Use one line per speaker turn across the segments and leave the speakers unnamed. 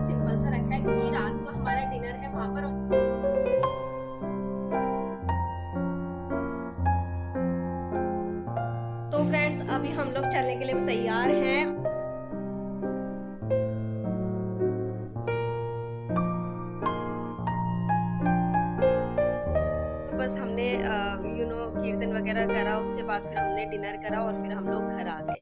ही simple सा रखा है क्योंकि रात को हमारा डिनर है वहाँ पर। तो फ्रेंड्स अभी हम लोग चलने के लिए तैयार हैं। बस हमने कीर्तन वगैरह करा, उसके बाद फिर हमने डिनर करा और फिर हम लोग घर आ गए।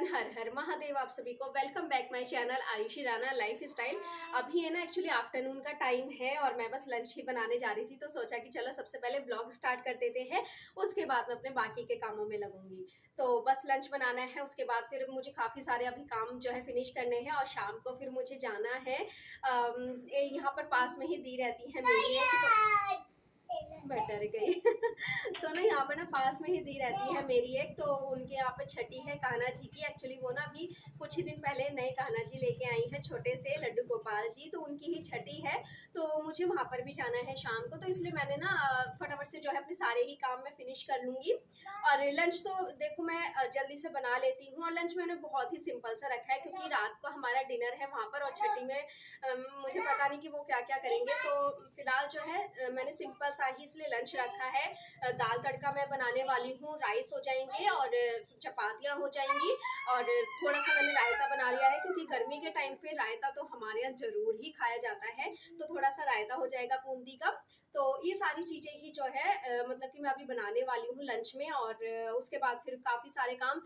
हर हर महादेव, आप सभी को welcome back my channel Ayushi Rana life style. अभी है ना एक्चुअली आफ्टरनून का टाइम है और मैं बस लंच ही बनाने जा रही थी, तो सोचा कि चलो सबसे पहले व्लॉग स्टार्ट कर देते हैं, उसके बाद मैं अपने बाकी के कामों में लगूंगी। तो बस लंच बनाना है, उसके बाद फिर मुझे काफ़ी सारे अभी काम जो है फिनिश करने हैं और शाम को फिर मुझे जाना है। यहाँ पर पास में ही दी रहती है मेरी एक, डर गई तो ना यहाँ पर ना पास में ही दी रहती है मेरी एक, तो उनके यहाँ पे छठी है कान्हा जी की। एक्चुअली वो ना अभी कुछ ही दिन पहले नए कान्हा जी लेके आई है, छोटे से लड्डू गोपाल जी, तो उनकी ही छठी है। तो मुझे वहाँ पर भी जाना है शाम को, तो इसलिए मैंने ना फटाफट से जो है अपने सारे ही काम मैं फिनिश कर लूँगी। और लंच तो देखो मैं जल्दी से बना लेती हूँ, और लंच मैंने बहुत ही सिंपल सा रखा है क्योंकि रात को हमारा डिनर है वहाँ पर, और छठी में मुझे पता नहीं कि वो क्या क्या करेंगे। तो फिलहाल जो है मैंने सिंपल सा ही इसलिए लंच रखा है। दाल तड़का मैं बनाने वाली हूँ, राइस हो जाएंगे और चपातियाँ हो जाएंगी, और थोड़ा सा मैंने रायता बना लिया है क्योंकि गर्मी के टाइम पे रायता तो हमारे यहाँ जरूर ही खाया जाता है, तो थोड़ा सा रायता हो जाएगा बूंदी का। तो ये सारी चीज़ें ही जो है मतलब कि मैं अभी बनाने वाली हूँ लंच में। और उसके बाद फिर काफ़ी सारे काम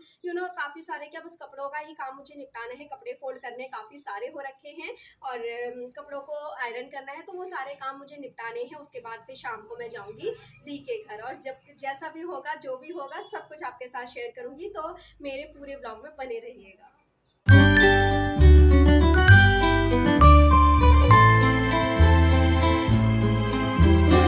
काफ़ी सारे क्या, बस कपड़ों का ही काम मुझे निपटाना है। कपड़े फोल्ड करने काफ़ी सारे हो रखे हैं और कपड़ों को आयरन करना है, तो वो सारे काम मुझे निपटाने हैं। उसके बाद फिर शाम को मैं जाऊँगी दी के घर, और जब जैसा भी होगा जो भी होगा सब कुछ आपके साथ शेयर करूँगी, तो मेरे पूरे ब्लॉग में बने रहिएगा।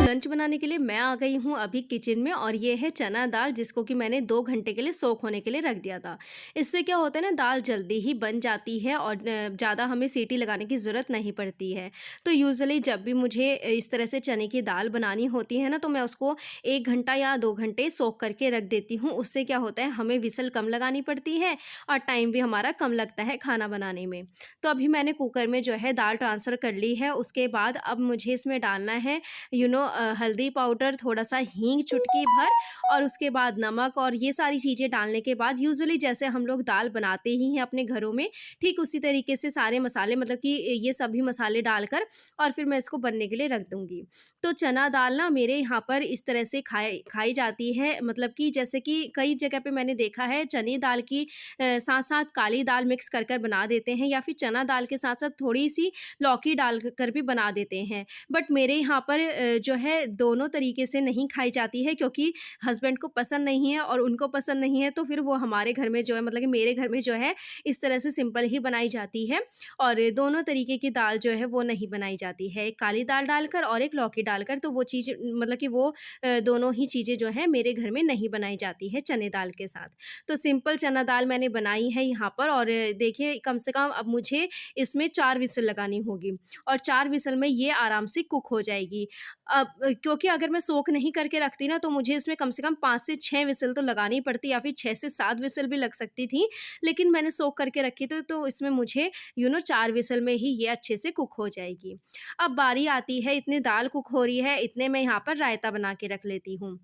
लंच बनाने के लिए मैं आ गई हूँ अभी किचन में, और ये है चना दाल जिसको कि मैंने 2 घंटे के लिए सोख होने के लिए रख दिया था। इससे क्या होता है ना, दाल जल्दी ही बन जाती है और ज़्यादा हमें सीटी लगाने की ज़रूरत नहीं पड़ती है। तो यूजुअली जब भी मुझे इस तरह से चने की दाल बनानी होती है ना, तो मैं उसको 1 घंटा या 2 घंटे सोख करके रख देती हूँ। उससे क्या होता है, हमें विसल कम लगानी पड़ती है और टाइम भी हमारा कम लगता है खाना बनाने में। तो अभी मैंने कुकर में जो है दाल ट्रांसफ़र कर ली है। उसके बाद अब मुझे इसमें डालना है हल्दी पाउडर, थोड़ा सा हींग चुटकी भर, और उसके बाद नमक, और ये सारी चीज़ें डालने के बाद यूजुअली जैसे हम लोग दाल बनाते ही हैं अपने घरों में, ठीक उसी तरीके से सारे मसाले, मतलब कि ये सभी मसाले डालकर और फिर मैं इसको बनने के लिए रख दूँगी। तो चना दाल ना मेरे यहाँ पर इस तरह से खाई जाती है, मतलब कि जैसे कि कई जगह पे मैंने देखा है चने दाल की साथ-साथ काली दाल मिक्स कर कर बना देते हैं, या फिर चना दाल के साथ-साथ थोड़ी-सी लौकी डाल कर भी बना देते हैं। बट मेरे यहाँ पर जो है दोनों तरीके से नहीं खाई जाती है, क्योंकि हस्बैंड को पसंद नहीं है और उनको पसंद नहीं है, तो फिर वो हमारे घर में जो है, मतलब कि मेरे घर में जो है इस तरह से सिंपल ही बनाई जाती है, और दोनों तरीके की दाल जो है वो नहीं बनाई जाती है, एक काली दाल डालकर और एक लौकी डालकर। तो वो चीज़ मतलब कि वो दोनों ही चीज़ें जो है मेरे घर में नहीं बनाई जाती है चने दाल के साथ। तो सिंपल चना दाल मैंने बनाई है यहाँ पर, और देखिए कम से कम अब मुझे इसमें 4 विसल लगानी होगी, और 4 विसल में ये आराम से कुक हो जाएगी। अब क्योंकि अगर मैं सोक नहीं करके रखती ना, तो मुझे इसमें कम से कम 5 से 6 विसल तो लगानी पड़ती, या फिर 6 से 7 विसल भी लग सकती थी। लेकिन मैंने सोक करके रखी तो इसमें मुझे 4 विसल में ही ये अच्छे से कुक हो जाएगी। अब बारी आती है, इतनी दाल कुक हो रही है, इतने में यहाँ पर रायता बना के रख लेती हूँ।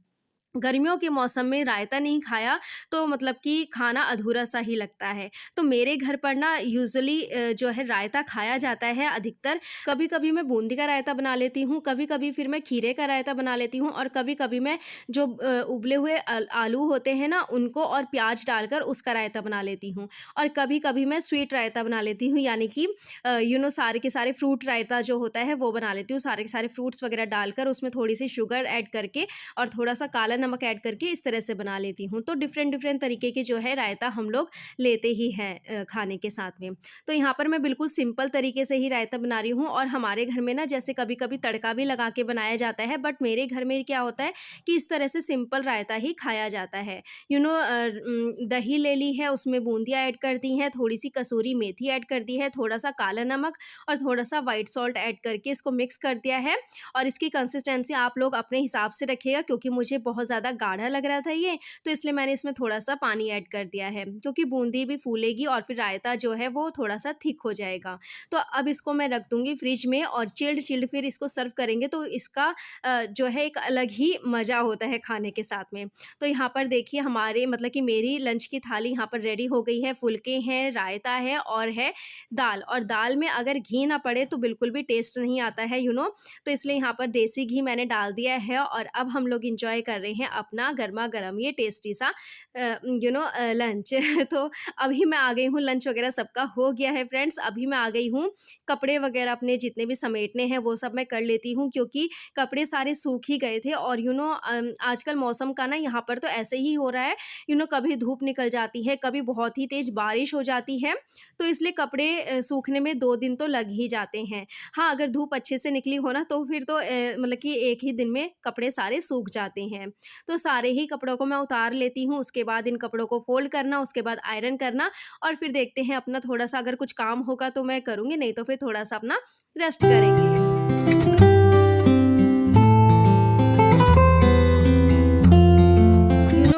गर्मियों के मौसम में रायता नहीं खाया तो मतलब कि खाना अधूरा-सा ही लगता है। तो मेरे घर पर ना यूजुअली जो है रायता खाया जाता है अधिकतर। कभी-कभी मैं बूंदी का रायता बना लेती हूँ, कभी-कभी फिर मैं खीरे का रायता बना लेती हूँ, और कभी-कभी मैं जो उबले हुए आलू होते हैं ना, उनको और प्याज डालकर उसका रायता बना लेती हूँ। और कभी-कभी मैं स्वीट रायता बना लेती हूँ, यानी कि सारे के सारे फ्रूट रायता जो होता है वो बना लेती हूँ। सारे के सारे फ्रूट्स वगैरह डालकर उसमें थोड़ी-सी शुगर ऐड करके और थोड़ा-सा काला नमक ऐड करके इस तरह से बना लेती हूँ। तो डिफ़रेंट तरीके के जो है रायता हम लोग लेते ही हैं खाने के साथ में। तो यहाँ पर मैं बिल्कुल सिंपल तरीके से ही रायता बना रही हूँ, और हमारे घर में ना जैसे कभी-कभी तड़का भी लगा के बनाया जाता है, बट मेरे घर में क्या होता है कि इस तरह से सिंपल रायता ही खाया जाता है। दही ले ली है, उसमें बूंदियाँ ऐड कर दी हैं, थोड़ी-सी कसूरी मेथी ऐड कर दी है, थोड़ा-सा काला नमक और थोड़ा-सा व्हाइट सॉल्ट ऐड करके इसको मिक्स कर दिया है, और इसकी कंसिस्टेंसी आप लोग अपने हिसाब से रखिएगा, क्योंकि मुझे बहुत ज़्यादा ज़्यादा गाढ़ा लग रहा था ये, तो इसलिए मैंने इसमें थोड़ा-सा पानी ऐड कर दिया है, क्योंकि बूंदी भी फूलेगी और फिर रायता जो है वो थोड़ा-सा थिक हो जाएगा। तो अब इसको मैं रख दूँगी फ्रिज में और चिल्ड चिल्ड फिर इसको सर्व करेंगे तो इसका जो है एक अलग ही मज़ा होता है खाने के साथ में। तो यहाँ पर देखिए हमारे मतलब कि मेरी लंच की थाली यहाँ पर रेडी हो गई है, फुलके हैं, रायता है और है दाल, और दाल में अगर घी ना पड़े तो बिल्कुल भी टेस्ट नहीं आता है तो इसलिए यहाँ पर देसी घी मैंने डाल दिया है और अब हम लोग एन्जॉय कर रहे हैं अपना गरमा-गरम ये टेस्टी सा लंच। तो अभी मैं आ गई हूँ, लंच वगैरह सबका हो गया है फ्रेंड्स, अभी मैं आ गई हूँ, कपड़े वगैरह अपने जितने भी समेटने हैं वो सब मैं कर लेती हूँ, क्योंकि कपड़े सारे सूख ही गए थे और आजकल मौसम का ना यहाँ पर तो ऐसे ही हो रहा है, कभी धूप निकल जाती है, कभी बहुत ही तेज़ बारिश हो जाती है, तो इसलिए कपड़े सूखने में 2 दिन तो लग ही जाते हैं। हाँ, अगर धूप अच्छे से निकली हो ना तो फिर तो मतलब कि 1 ही दिन में कपड़े सारे सूख जाते हैं। तो सारे ही कपड़ों को मैं उतार लेती हूँ, उसके बाद इन कपड़ों को फ़ोल्ड करना, उसके बाद आयरन करना और फिर देखते हैं अपना थोड़ा-सा अगर कुछ काम होगा तो मैं करूँगी, नहीं तो फिर थोड़ा-सा अपना रेस्ट करेंगे।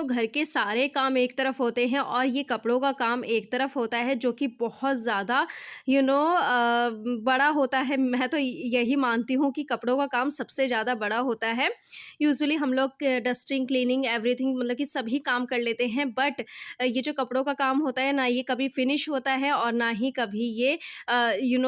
घर के सारे काम एक तरफ होते हैं और ये कपड़ों का काम एक तरफ होता है, जो कि बहुत ज़्यादा बड़ा होता है। मैं तो यही मानती हूँ कि कपड़ों का काम सबसे ज़्यादा बड़ा होता है। यूजुअली हम लोग डस्टिंग, क्लीनिंग, एवरीथिंग मतलब कि सभी काम कर लेते हैं, बट ये जो कपड़ों का काम होता है ना, ये कभी फिनिश होता है और ना ही कभी ये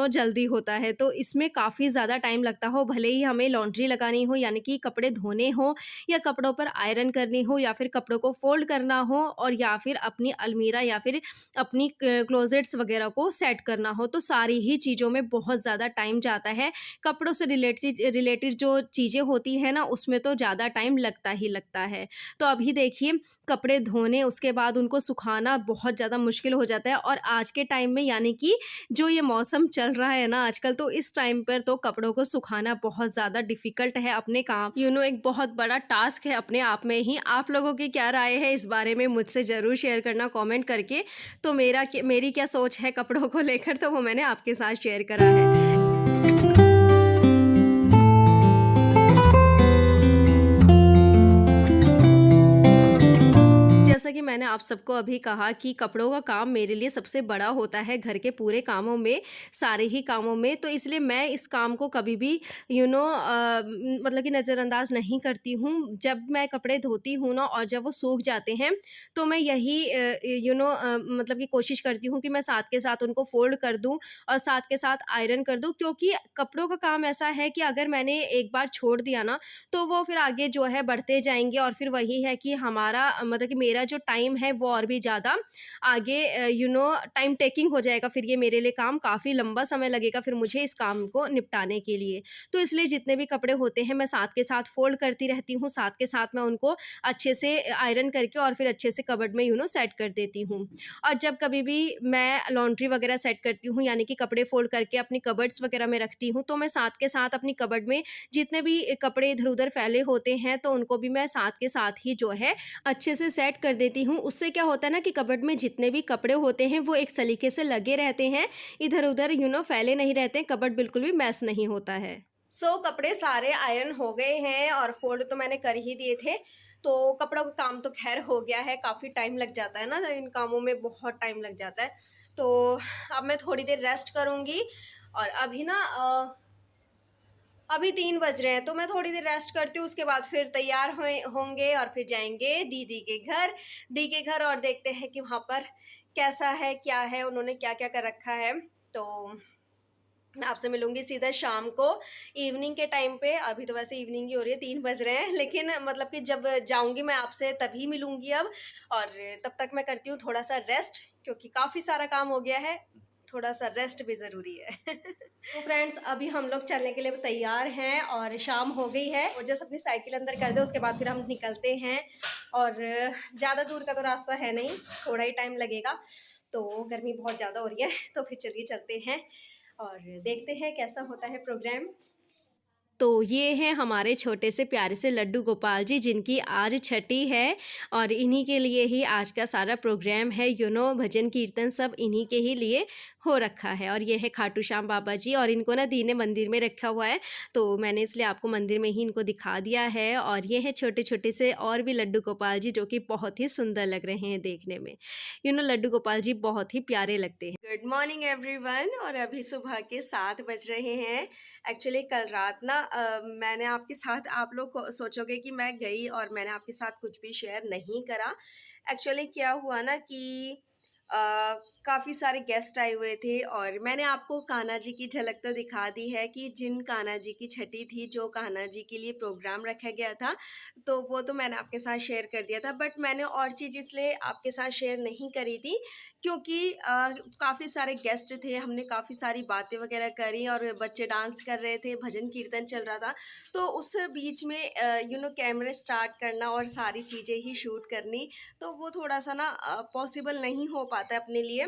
जल्दी होता है। तो इसमें काफ़ी ज़्यादा टाइम लगता हो, भले ही हमें लॉन्ड्री लगानी हो यानी कि कपड़े धोने हों या कपड़ों पर आयरन करनी हो या फिर कपड़ों को फ़ोल्ड करना हो और या फिर अपनी अलमीरा या फिर अपनी क्लोज़ेट्स वग़ैरह को सेट करना हो, तो सारी ही चीज़ों में बहुत ज़्यादा टाइम जाता है। कपड़ों से रिलेटेड जो चीज़ें होती हैं ना, उसमें तो ज़्यादा टाइम लगता ही लगता है। तो अभी देखिए कपड़े धोने, उसके बाद उनको सुखाना बहुत ज़्यादा मुश्किल हो जाता है और आज के टाइम में यानी कि जो ये मौसम चल रहा है ना आजकल, तो इस टाइम पर तो कपड़ों को सुखाना बहुत ज़्यादा डिफ़िकल्ट है अपने काम एक बहुत बड़ा टास्क है अपने आप में ही। आप लोगों की क्या राय है इस बारे में मुझसे ज़रूर शेयर करना कमेंट करके। तो मेरी क्या सोच है कपड़ों को लेकर, तो वो मैंने आपके साथ शेयर करा है। जैसा कि मैंने आप सबको अभी कहा कि कपड़ों का काम मेरे लिए सबसे बड़ा होता है घर के पूरे कामों में, सारे ही कामों में, तो इसलिए मैं इस काम को कभी भी मतलब कि नज़रअंदाज नहीं करती हूँ। जब मैं कपड़े धोती हूँ ना और जब वो सूख जाते हैं, तो मैं यही मतलब कि कोशिश करती हूँ कि मैं साथ के साथ उनको फ़ोल्ड कर दूँ और साथ के साथ आयरन कर दूँ, क्योंकि कपड़ों का काम ऐसा है कि अगर मैंने एक बार छोड़ दिया ना, तो वो फिर आगे जो है बढ़ते जाएँगे और फिर वही है कि हमारा मतलब कि मेरा जो टाइम है वो और भी ज़्यादा आगे टाइम टेकिंग हो जाएगा, फिर ये मेरे लिए काम काफ़ी लंबा समय लगेगा फिर मुझे इस काम को निपटाने के लिए। तो इसलिए जितने भी कपड़े होते हैं मैं साथ के साथ फ़ोल्ड करती रहती हूँ, साथ के साथ मैं उनको अच्छे से आयरन करके और फिर अच्छे से कबर्ड में सेट कर देती हूँ। और जब कभी भी मैं लॉन्ड्री वगैरह सेट करती हूँ यानी कि कपड़े फ़ोल्ड करके अपनी कबर्ड्स वगैरह में रखती हूँ, तो मैं साथ के साथ अपनी कबर्ड में जितने भी कपड़े इधर-उधर फैले होते हैं, तो उनको भी मैं साथ के साथ ही जो है अच्छे से सेट कर देती हूँ। उससे क्या होता है ना कि कबर्ड में जितने भी कपड़े होते हैं वो एक सलीके से लगे रहते हैं, इधर-उधर फैले नहीं रहते हैं, कबर्ड बिल्कुल भी मैस नहीं होता है। कपड़े सारे आयरन हो गए हैं और फ़ोल्ड तो मैंने कर ही दिए थे, तो कपड़ों का काम तो ख़ैर हो गया है, काफ़ी टाइम लग जाता है ना, इन कामों में बहुत टाइम लग जाता है। तो अब मैं थोड़ी देर रेस्ट करूँगी और अभी 3 बज रहे हैं, तो मैं थोड़ी देर रेस्ट करती हूँ, उसके बाद फिर तैयार होंगे और फिर जाएँगे दीदी के घर। दी के घर और देखते हैं कि वहाँ पर कैसा है, क्या है, उन्होंने क्या-क्या कर रखा है। तो मैं आपसे मिलूँगी सीधा शाम को, इवनिंग के टाइम पे। अभी तो वैसे इवनिंग ही हो रही है, 3 बज रहे हैं, लेकिन मतलब कि जब जाऊँगी मैं आपसे तभी मिलूँगी अब। और तब तक मैं करती हूँ थोड़ा-सा रेस्ट, क्योंकि काफ़ी सारा काम हो गया है, थोड़ा-सा रेस्ट भी ज़रूरी है। तो फ्रेंड्स अभी हम लोग चलने के लिए तैयार हैं और शाम हो गई है, और जस्ट अपनी साइकिल अंदर कर दे, उसके बाद फिर हम निकलते हैं। और ज़्यादा दूर का तो रास्ता है नहीं, थोड़ा ही टाइम लगेगा, तो गर्मी बहुत ज़्यादा हो रही है, तो फिर चलिए चलते हैं और देखते हैं कैसा होता है प्रोग्राम। तो ये हैं हमारे छोटे से प्यारे से लड्डू गोपाल जी, जिनकी आज छठी है और इन्हीं के लिए ही आज का सारा प्रोग्राम है। भजन कीर्तन सब इन्हीं के ही लिए हो रखा है। और ये है खाटू श्याम बाबा जी, और इनको ना दी ने मंदिर में रखा हुआ है, तो मैंने इसलिए आपको मंदिर में ही इनको दिखा दिया है। और ये है छोटे-छोटे से और भी लड्डू गोपाल जी, जो कि बहुत ही सुंदर लग रहे हैं देखने में। लड्डू गोपाल जी बहुत ही प्यारे लगते हैं। गुड मॉर्निंग एवरीवन, और अभी सुबह के 7 बज रहे हैं। एक्चुअली कल रात ना मैंने आपके साथ, आप लोग सोचोगे कि मैं गई और मैंने आपके साथ कुछ भी शेयर नहीं करा। एक्चुअली क्या हुआ ना कि काफ़ी सारे गेस्ट आए हुए थे, और मैंने आपको कान्हा जी की झलक तो दिखा दी है कि जिन कान्हा जी की छठी थी, जो कान्हा जी के लिए प्रोग्राम रखा गया था, तो वो तो मैंने आपके साथ शेयर कर दिया था। बट मैंने और चीज़ इसलिए आपके साथ शेयर नहीं करी थी क्योंकि काफ़ी सारे गेस्ट थे, हमने काफ़ी सारी बातें वगैरह करी और बच्चे डांस कर रहे थे, भजन कीर्तन चल रहा था। तो उस बीच में कैमरे स्टार्ट करना और सारी चीज़ें ही शूट करनी, तो वो थोड़ा-सा ना पॉसिबल नहीं हो पाता है अपने लिए,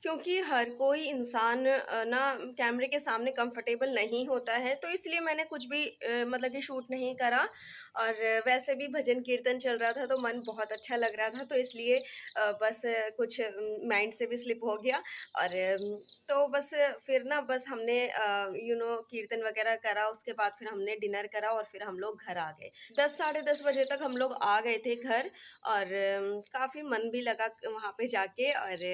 क्योंकि हर कोई इंसान ना कैमरे के सामने कंफर्टेबल नहीं होता है। तो इसलिए मैंने कुछ भी मतलब कि शूट नहीं करा। और वैसे भी भजन कीर्तन चल रहा था तो मन बहुत अच्छा लग रहा था, तो इसलिए बस कुछ माइंड से भी स्लिप हो गया। और तो बस फिर ना बस हमने कीर्तन वगैरह करा, उसके बाद फिर हमने डिनर करा और फिर हम लोग घर आ गए। 10 साढ़े 10 बजे तक हम लोग आ गए थे घर, और काफ़ी मन भी लगा वहाँ पे जाके। और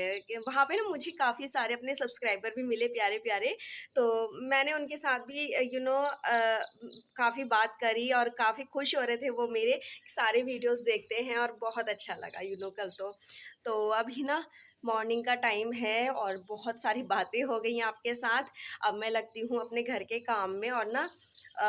वहाँ पे ना मुझे काफ़ी सारे अपने सब्सक्राइबर भी मिले प्यारे-प्यारे, तो मैंने उनके साथ भी काफ़ी बात करी और काफ़ी खुश हो रहे थे वो मेरे सारे वीडियोस देखते हैं, और बहुत अच्छा लगा कल तो अभी ना मॉर्निंग का टाइम है और बहुत सारी बातें हो गई हैं आपके साथ। अब मैं लगती हूँ अपने घर के काम में, और ना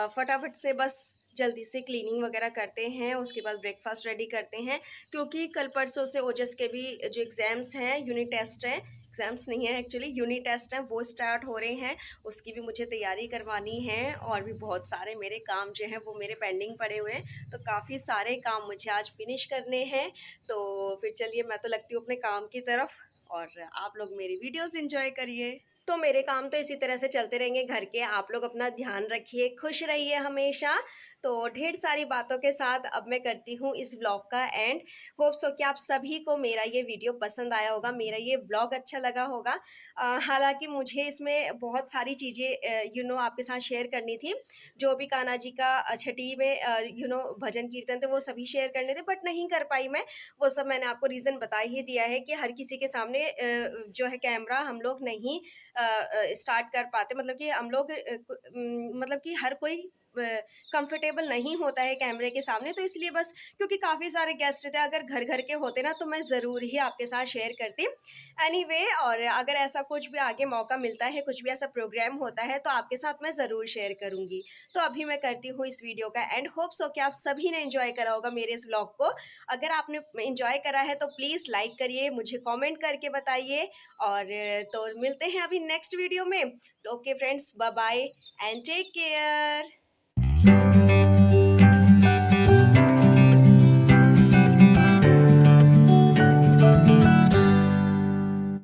फटाफट से बस जल्दी से क्लीनिंग वगैरह करते हैं, उसके बाद ब्रेकफास्ट रेडी करते हैं, क्योंकि कल परसों से ओजस के भी जो एग्ज़ाम्स हैं, यूनिट टेस्ट हैं, एग्ज़ाम्स नहीं है एक्चुअली, यूनिट टेस्ट हैं, वो स्टार्ट हो रहे हैं। उसकी भी मुझे तैयारी करवानी है, और भी बहुत सारे मेरे काम जो हैं वो मेरे पेंडिंग पड़े हुए हैं, तो काफ़ी सारे काम मुझे आज फिनिश करने हैं। तो फिर चलिए मैं तो लगती हूँ अपने काम की तरफ, और आप लोग मेरी वीडियोस एंजॉय करिए। तो मेरे काम तो इसी तरह से चलते रहेंगे घर के। आप लोग अपना ध्यान रखिए, खुश रहिए हमेशा। तो ढेर सारी बातों के साथ अब मैं करती हूँ इस व्लॉग का एंड। होप सो कि आप सभी को मेरा ये वीडियो पसंद आया होगा, मेरा ये व्लॉग अच्छा लगा होगा। हालांकि मुझे इसमें बहुत सारी चीज़ें आपके साथ शेयर करनी थी, जो भी कान्हा जी का छठी में भजन कीर्तन थे वो सभी शेयर करने थे, बट नहीं कर पाई मैं। वो सब मैंने आपको रीज़न बता ही दिया है कि हर किसी के सामने जो है कैमरा हम लोग नहीं स्टार्ट कर पाते, मतलब कि हम लोग मतलब कि हर कोई कंफर्टेबल नहीं होता है कैमरे के सामने, तो इसलिए बस क्योंकि काफ़ी सारे गेस्ट थे, अगर घर घर के होते ना तो मैं ज़रूर ही आपके साथ शेयर करती। एनीवे, और अगर ऐसा कुछ भी आगे मौका मिलता है, कुछ भी ऐसा प्रोग्राम होता है, तो आपके साथ मैं ज़रूर शेयर करूँगी। तो अभी मैं करती हूँ इस वीडियो का एंड। होप सो कि आप सभी ने एंजॉय करा होगा मेरे इस व्लॉग को। अगर आपने एंजॉय करा है तो प्लीज़ लाइक करिए, मुझे कमेंट करके बताइए। और तो मिलते हैं अभी नेक्स्ट वीडियो में। तो okay friends, bye bye and take care.